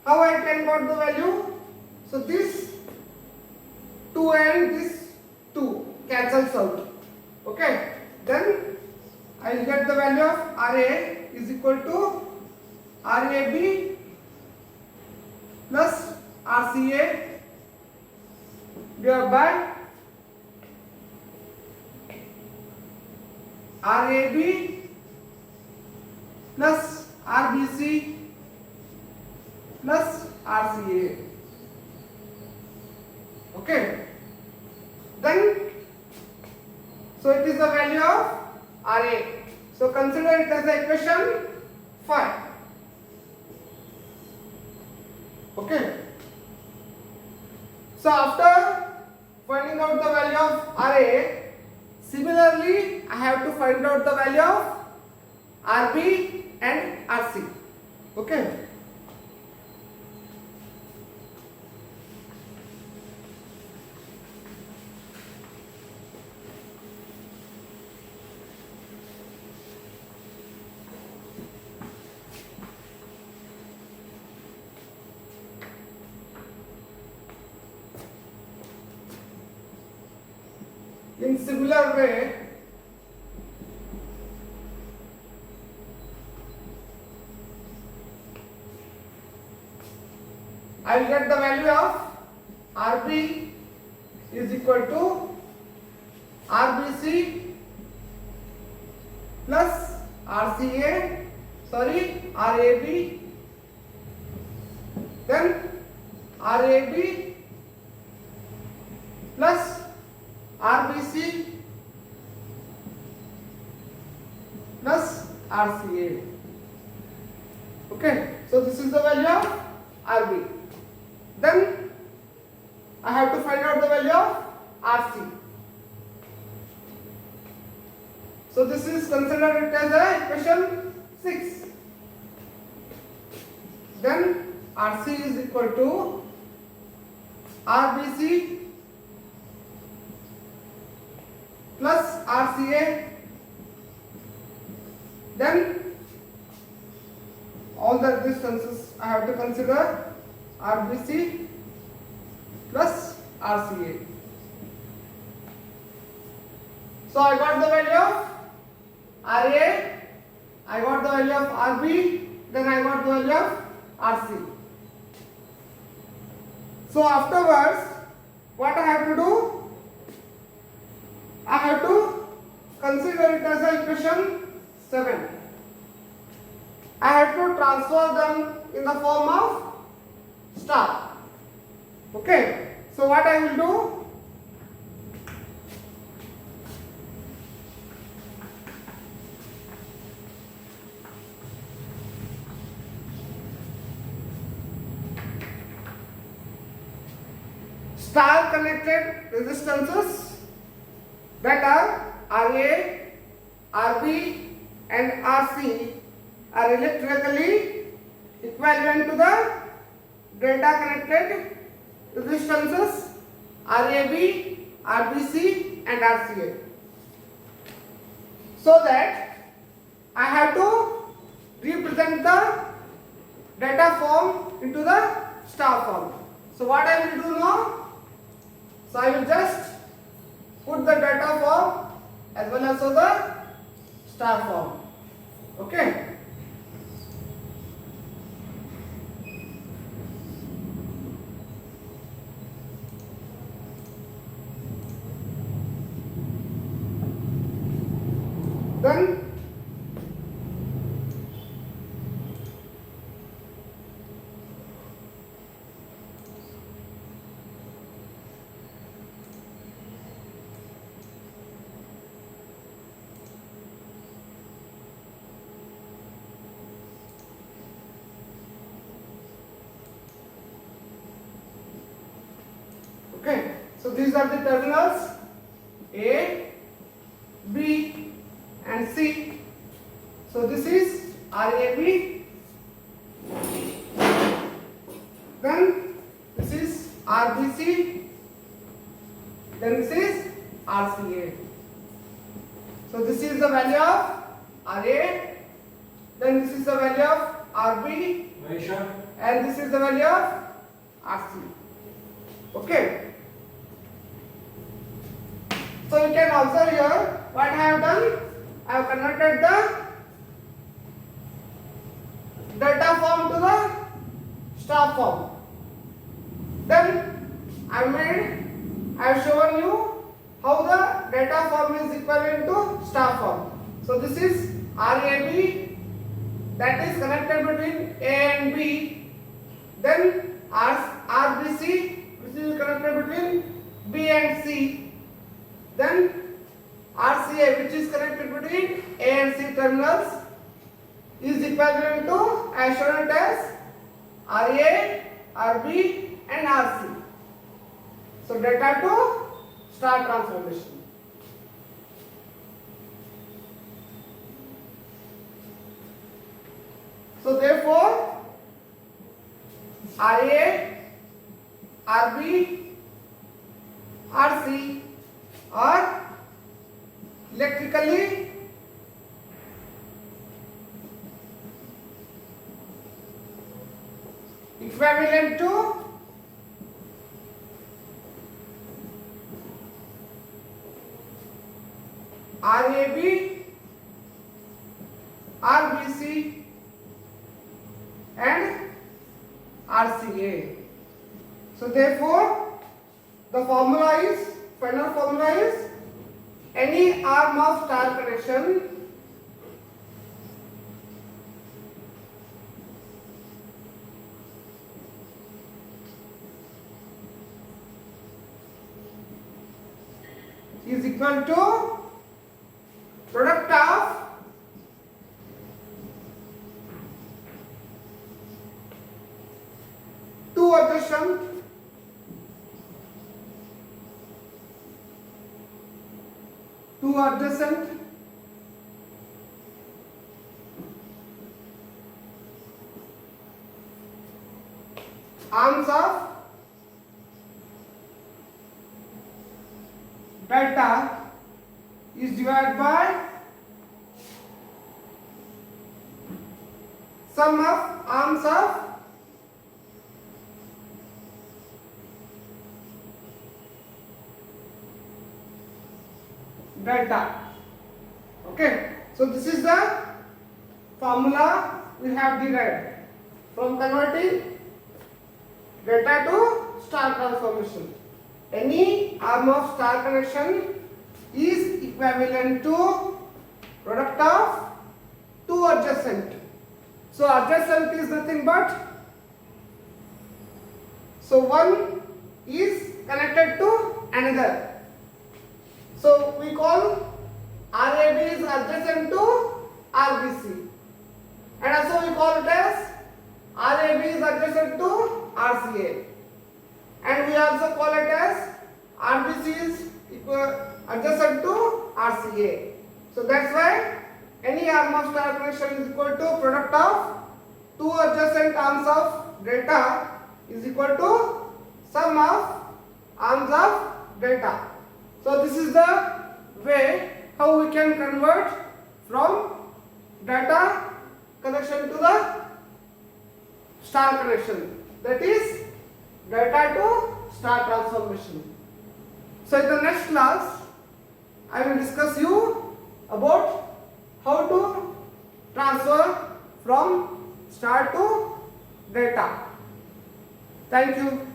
How I can got the value? So this 2 and this 2 cancels out. Okay. Then I will get the value of RA is equal to RAB plus RCA divided by RAB plus RBC plus RCA. Okay. Then, so it is the value of RA. So consider it as the equation 5. Okay. So after finding out the value of RA, similarly I have to find out the value of RB and RC. Okay. In similar way, I will get the value of RB is equal to RBC plus RCA, RAB, then RAB plus RBC plus RCA. Okay, so this is the value of RB. Then I have to find out the value of RC. So this is considered it as a equation 6. Then RC is equal to RBC plus RCA, then all the distances I have to consider RBC plus RCA. So I got the value of RA, I got the value of RB, then I got the value of RC. So afterwards, what I have to do? I have to consider it as a equation 7. I have to transfer them in the form of star. Okay. So what I will do? Star connected resistances that are RA, RB and RC are electrically equivalent to the delta connected resistances RAB, RBC and RCA. So that I have to represent the data form into the star form. So what I will do now? So I will just put the data form as well as the star form. Okay. Then okay, so these are the terminals A, B and C. So this is RAB, then this is RBC, then this is RCA. So this is the value of RA, then this is the value of RB, Mahisha, and this is the value of RC. Okay. So you can observe here what I have done. I have converted the data form to the star form. Then I have shown you how the data form is equivalent to star form. So this is RAB, that is connected between A and B. Then RBC, which is connected between B and C. Then RCA, which is connected between A and C terminals, is equivalent to as shown as RA, RB and RC. So data to star transformation. So therefore RA, RB, RC are electrically equivalent to RAB, RBC and RCA. So therefore the final formula is any arm of star connection is equal to product of two adjacent arms of delta is divided by sum of arms of delta. Okay, so this is the formula we have derived from converting delta to star transformation. Any arm of star connection is equivalent to product of two adjacent. So adjacent is nothing but, so one is connected to another. So we call RAB is adjacent to RBC, and also we call it as RAB is adjacent to RCA, and we also call it as RBC is adjacent to RCA. So that's why any arm of star connection is equal to product of two adjacent arms of delta is equal to sum of arms of delta. So this is the way how we can convert from delta connection to the star connection, that is delta to star transformation. So in the next class I will discuss you about how to transfer from star to delta. Thank you.